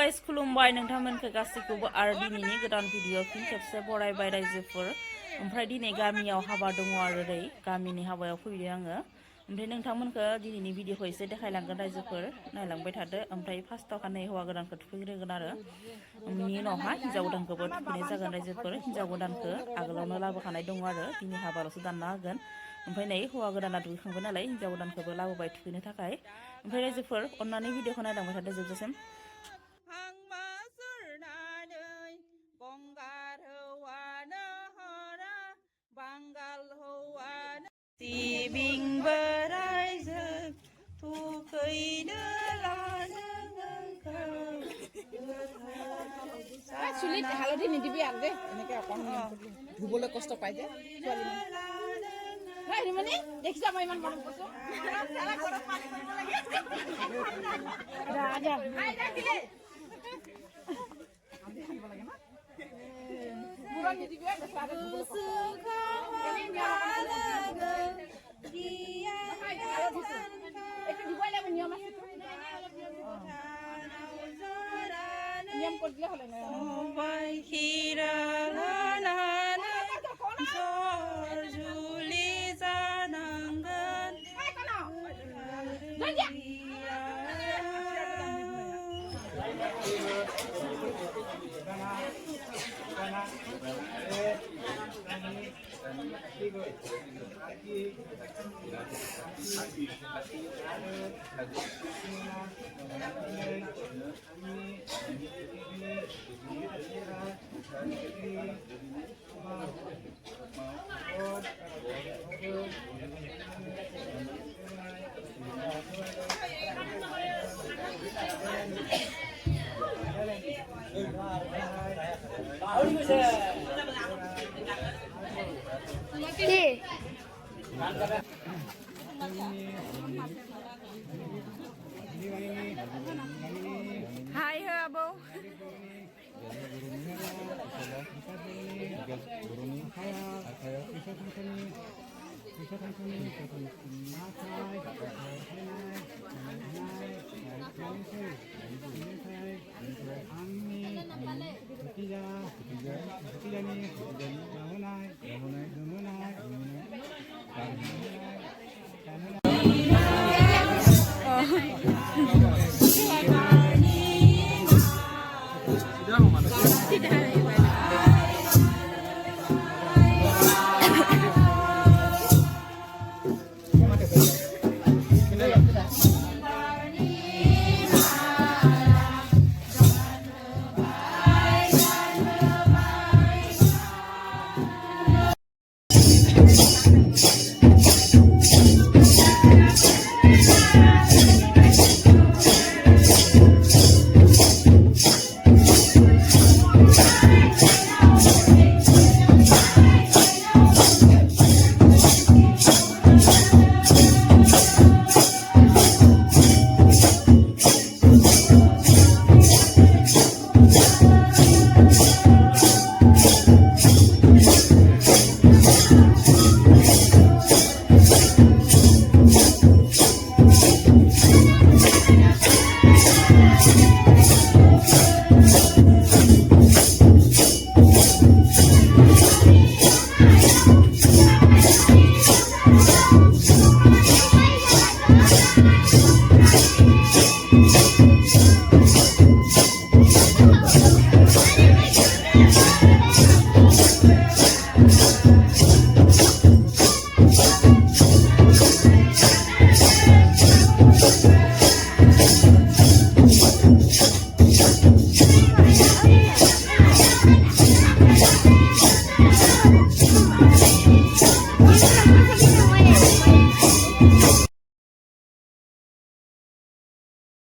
Guys खुलुमबाय नोंथांमोनखौ गासैखौबो आरो दिनैनि गोदान भिडिअ फिन खेबसे बरायबाय रायजोफोर ओमफ्राय दिनै गामियाव हाबा दङ आरो दै गामिनि हाबायाव फैदों आङो ओमफ्राय नोंथांमोनखौ दिनैनि भिडिअखौ एसे देखायलांगोन रायजोफोर नायलांबाय थादो ओमफ्राय फार्स्टआव खानै हौवा गोदानखौ थुखैग्रोगोन आरो बिनि उनावहाय हिन्जाव गोदानखौबो थुखैनाय जागोन रायजोफोर हिन्जाव गोदानखौ आगोलावनो लाबोखानाय दङ आरो दिनै हाबाल'सो दानना होगोन ओमफ्राय नै हौवा गोदाना दुगैखांबाय नालाय हिन्जाव गोदानखौबो लाबोबाय थुखैनो थाखाय ओमफ्राय रायजोफोर अन्नानै भिडिअखौ नायलांबाय थादो जोबजासिम सिबिं बोराइजों थुखैनो लानो চুলিত হালধি নিদিবি আৰু দে এনেকৈ অকণমান ধুবলৈ কষ্ট পাই যে ছোৱালী মানে দেখিছা মই ইমান মৰম কৈছো নিয়ম কৰি দিলে হ'লে Hai Abo.